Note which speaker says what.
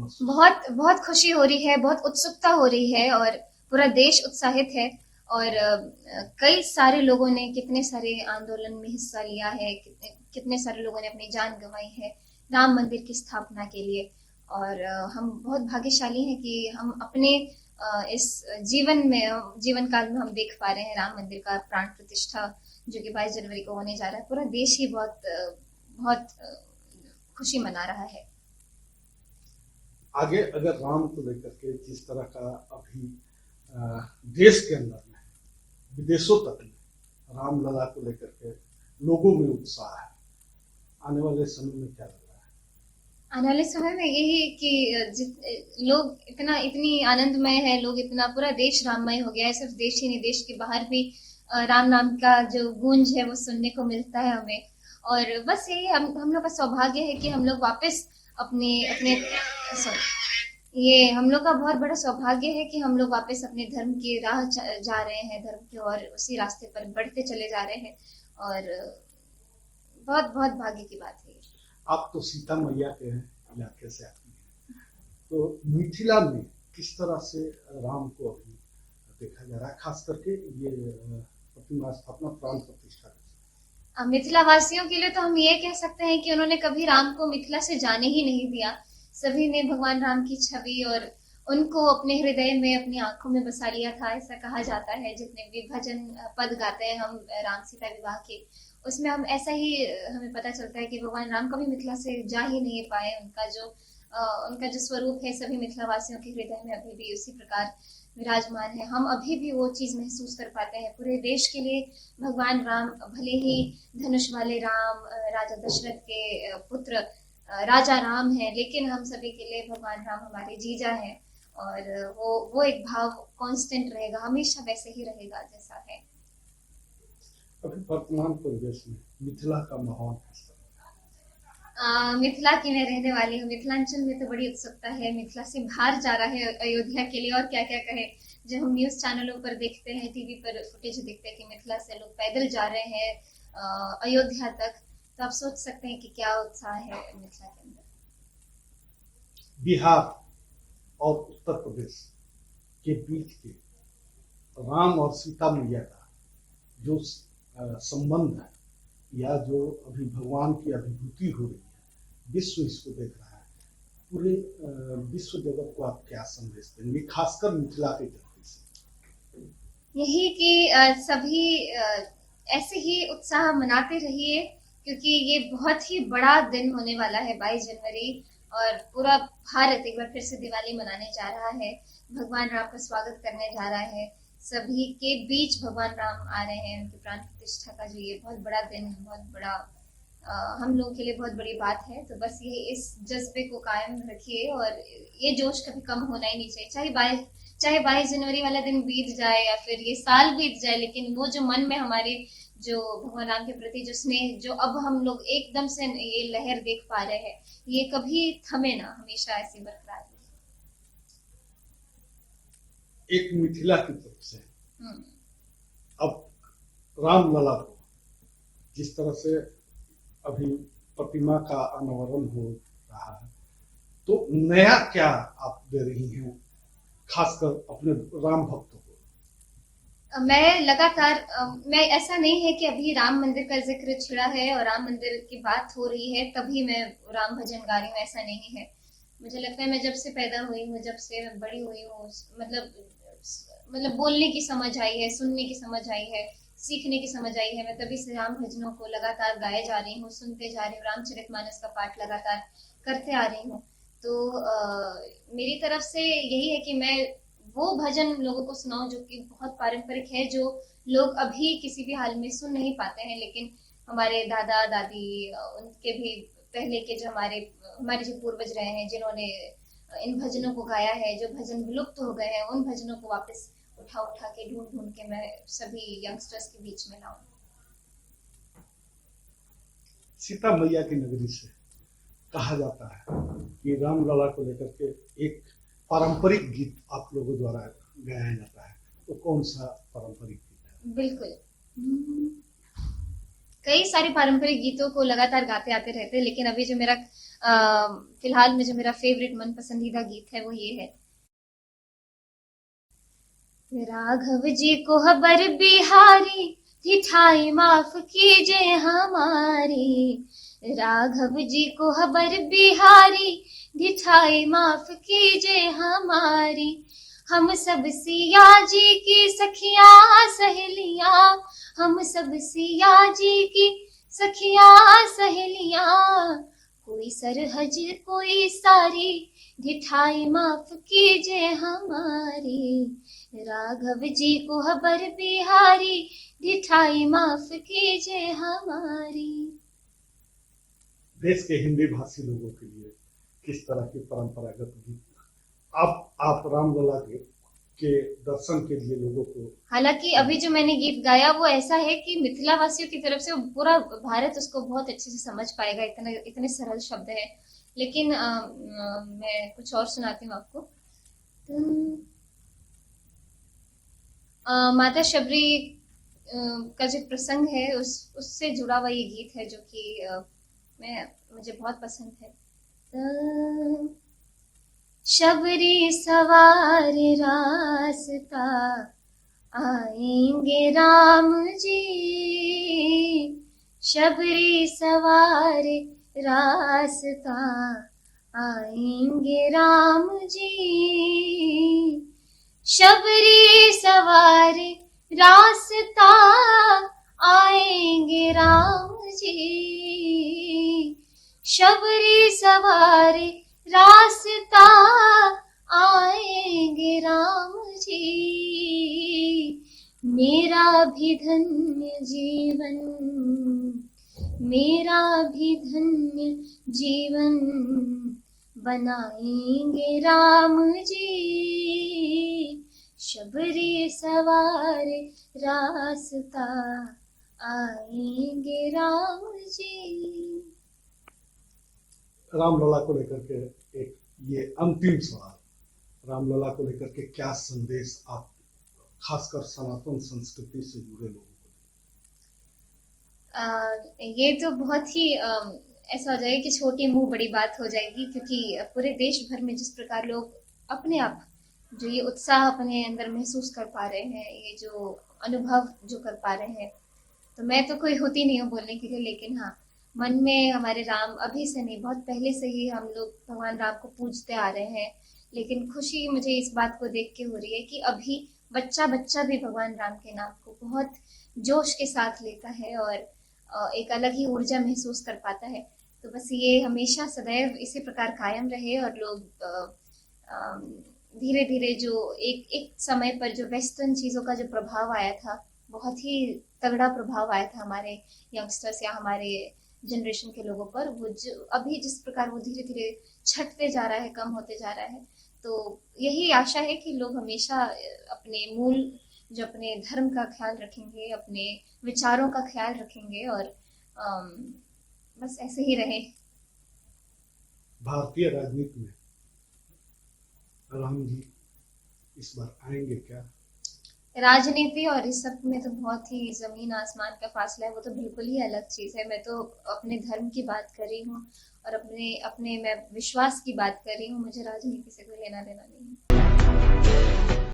Speaker 1: महसूस?
Speaker 2: बहुत बहुत खुशी हो रही है, बहुत उत्सुकता हो रही है और पूरा देश उत्साहित है। और कई सारे लोगों ने कितने सारे आंदोलन में हिस्सा लिया है, कितने कितने सारे लोगों ने अपनी जान गंवाई है राम मंदिर की स्थापना के लिए। और हम बहुत भाग्यशाली हैं कि हम अपने इस जीवन काल में हम देख पा रहे हैं राम मंदिर का प्राण प्रतिष्ठा, जो कि 22 जनवरी को होने जा रहा है। पूरा देश ही बहुत खुशी मना रहा है।
Speaker 1: आगे अगर राम को लेकर के जिस तरह का अभी देश के अंदर में, विदेशों तक में रामलला को लेकर के लोगों में उत्साह है, आने वाले समय में क्या लग रहा है?
Speaker 2: आने वाले समय में यही कि लोग इतनी आनंदमय है, लोग इतना, पूरा देश राममय हो गया है। सिर्फ देश ही नहीं, देश के बाहर भी राम नाम का जो गूंज है वो सुनने को मिलता है हमें। और बस यही हम लोग का सौभाग्य है कि हम लोग वापस अपने अपने ये हम लोग का बहुत बड़ा सौभाग्य है कि हम लोग वापस अपने धर्म की राह जा रहे हैं, धर्म की ओर उसी रास्ते पर बढ़ते चले जा रहे हैं। और बहुत बहुत भाग्य की बात है।
Speaker 1: आप तो सीता मैया के इलाके से आती हैं, तो मिथिला में किस तरह से राम को अभी देखा जा रहा है, खास करके ये प्रतिमा स्थापना प्राण प्रतिष्ठा?
Speaker 2: मिथिला वासियों के लिए तो हम ये कह सकते हैं कि उन्होंने कभी राम को मिथिला से जाने ही नहीं दिया। सभी ने भगवान राम की छवि और उनको अपने हृदय में, अपनी आंखों में बसा लिया था, ऐसा कहा जाता है। जितने भी भजन पद गाते हैं हम राम सीता विवाह के, उसमें हम ऐसा ही हमें पता चलता है कि भगवान राम कभी मिथिला से जा ही नहीं पाए। उनका जो स्वरूप है सभी मिथिला वासियों के हृदय में अभी भी उसी प्रकार विराजमान है। हम अभी भी वो चीज महसूस कर पाते हैं। पूरे देश के लिए भगवान राम, भले ही धनुष वाले राम राजा दशरथ के पुत्र राजा राम है, लेकिन हम सभी के लिए भगवान राम हमारे जीजा हैं। और वो एक भाव कांस्टेंट रहेगा, हमेशा वैसे ही रहेगा जैसा है।
Speaker 1: अभी वर्तमान परिवेश में मिथिला का माहौल कैसा?
Speaker 2: मिथिला की मैं रहने वाली हूँ। मिथिलांचल में तो बड़ी उत्सुकता है, मिथिला से बाहर जा रहा है अयोध्या के लिए। और क्या क्या कहे, जब हम न्यूज चैनलों पर देखते हैं, टीवी पर फुटेज देखते हैं कि मिथिला से लोग पैदल जा रहे हैं अयोध्या तक, तो आप सोच सकते हैं कि क्या उत्साह है मिथिला के अंदर।
Speaker 1: बिहार और उत्तर प्रदेश के बीच के राम और सीता मैया का जो संबंध है, या जो अभी भगवान की अभिभूति हो रही है, विश्व इसको देख रहा है, पूरे विश्व जगत को आप क्या संदेश देंगे, खासकर मिथिला के धरती से?
Speaker 2: यही कि सभी ऐसे ही उत्साह मनाते रहिए, क्योंकि ये बहुत ही बड़ा दिन होने वाला है 22 जनवरी। और पूरा भारत एक बार फिर से दिवाली मनाने जा रहा है, भगवान राम का स्वागत करने जा रहा है। सभी के बीच भगवान राम आ रहे हैं, उनकी प्राण प्रतिष्ठा का जो ये बहुत बड़ा दिन है, बहुत बड़ा हम लोगों के लिए बहुत बड़ी बात है। तो बस ये इस जज्बे को कायम रखिए और ये जोश कभी कम होना ही नहीं चाहिए। चाहे 22 जनवरी वाला दिन बीत जाए या फिर ये साल बीत जाए, लेकिन वो जो मन में हमारे जो भगवान राम के प्रति जो स्नेह, जो अब हम लोग एकदम से ये लहर देख पा रहे हैं, ये कभी थमे ना, हमेशा ऐसी बरकरार रहे।
Speaker 1: एक मिथिला की तरफ से अब रामलला को जिस तरह से अभी प्रतिमा का अनावरण हो रहा है, तो नया क्या आप दे रही हैं, खासकर अपने राम भक्तों को?
Speaker 2: मैं लगातार मैं, ऐसा नहीं है कि अभी राम मंदिर का जिक्र छिड़ा है और राम मंदिर की बात हो रही है तभी मैं राम भजन गा रही हूँ, ऐसा नहीं है। मुझे लगता है मैं जब से पैदा हुई हूँ, जब से मैं बड़ी हुई हूँ, मतलब बोलने की समझ आई है, सुनने की समझ आई है, सीखने की समझ आई है, मैं तभी से राम भजनों को लगातार गाए जा रही हूँ, सुनते जा रही हूँ, रामचरितमानस का पाठ लगातार करते आ रही हूँ। तो मेरी तरफ से यही है कि मैं वो भजन लोगों को सुनाऊं जो कि बहुत पारंपरिक है, जो लोग अभी किसी भी हाल में सुन नहीं पाते हैं, लेकिन हमारे दादा दादी, उनके भी पहले के जो हमारे जो पूर्वज रहे हैं, जिन्होंने इन भजनों को गाया है, जो भजन विलुप्त हो गए हैं, उन भजनों को वापस उठा के ढूंढ के मैं सभी यंगस्टर्स के बीच में लाऊं।
Speaker 1: सीता मैया की नगरी से कहा जाता है कि रामलला को लेकर के एक पारंपरिक गीत आप लोगों द्वारा गाया जाता है, तो कौन सा पारंपरिक गीत है?
Speaker 2: बिल्कुल। कई सारे पारंपरिक गीतों को लगातार गाते आते रहते हैं, लेकिन अभी जो मेरा फिलहाल में जो मेरा फेवरेट मन पसंदीदा गीत है वो ये है। राघव जी को खबर बिहारी, ठिठाई माफ कीजिए हमारी। राघव जी को खबर बिहारी, ठिठाई माफ कीजिए हमारी। हम सब सिया जी की सखियां सहेलियां, हम सब सिया जी की सखियां सहेलियां। कोई सरहज कोई सारी, ठिठाई माफ कीजिए हमारी। राघव जी को खबर बिहारी, ठिठाई माफ कीजिए हमारी।
Speaker 1: देश के हिंदी भाषी लोगों के लिए किस तरह की परंपरागत गीत आप रामलला के दर्शन के लिए लोगों को?
Speaker 2: हालांकि अभी जो मैंने गीत गाया वो ऐसा है कि मिथिला वासियों की तरफ से पूरा भारत उसको बहुत अच्छे से समझ पाएगा, इतने इतने सरल शब्द है। लेकिन मैं कुछ और सुनाती हूँ आपको। माता शबरी का जो प्रसंग है उससे जुड़ा हुआ ये गीत है, जो कि मुझे बहुत पसंद है। शबरी सवार रास्ता आएंगे राम जी, शबरी सवार रास्ता आएंगे राम जी। शबरी सवार रास्ता आएंगे राम जी, शबरी सवार रास्ता आएंगे राम जी। मेरा भी धन्य जीवन, मेरा भी धन्य जीवन बनाएंगे राम जी। शबरी सवार रास्ता आएंगे राम जी।
Speaker 1: रामलला को लेकर के एक ये अंतिम सवाल, रामलला को लेकर के क्या संदेश आप खासकर सनातन संस्कृति से जुड़े लोगों को?
Speaker 2: ये तो बहुत ही ऐसा हो जाएगा कि छोटी मुंह बड़ी बात हो जाएगी, क्योंकि पूरे देश भर में जिस प्रकार लोग अपने आप जो ये उत्साह अपने अंदर महसूस कर पा रहे हैं, ये जो अनुभव जो कर पा रहे हैं, तो मैं तो कोई होती नहीं हूँ बोलने के लिए, लेकिन हाँ, मन में हमारे राम अभी से नहीं, बहुत पहले से ही हम लोग भगवान राम को पूजते आ रहे हैं। लेकिन खुशी मुझे इस बात को देख के हो रही है कि अभी बच्चा बच्चा भी भगवान राम के नाम को बहुत जोश के साथ लेता है और एक अलग ही ऊर्जा महसूस कर पाता है। तो बस ये हमेशा सदैव इसी प्रकार कायम रहे और लोग धीरे धीरे जो एक समय पर जो वेस्टर्न चीज़ों का जो प्रभाव आया था, बहुत ही तगड़ा प्रभाव आया था हमारे यंगस्टर्स या हमारे जनरेशन के लोगों पर, वो जो अभी जिस प्रकार वो धीरे धीरे छटते जा रहा है, कम होते जा रहा है। तो यही आशा है कि लोग हमेशा अपने मूल जो अपने धर्म का ख्याल रखेंगे, अपने विचारों का ख्याल रखेंगे और बस ऐसे ही रहे।
Speaker 1: भारतीय राजनीति में राम जी इस बार आएंगे क्या?
Speaker 2: राजनीति और इस सब में तो बहुत ही जमीन आसमान का फासला है, वो तो बिल्कुल ही अलग चीज़ है। मैं तो अपने धर्म की बात कर रही हूँ और अपने मैं विश्वास की बात कर रही हूँ। मुझे राजनीति से कोई लेना देना नहीं है।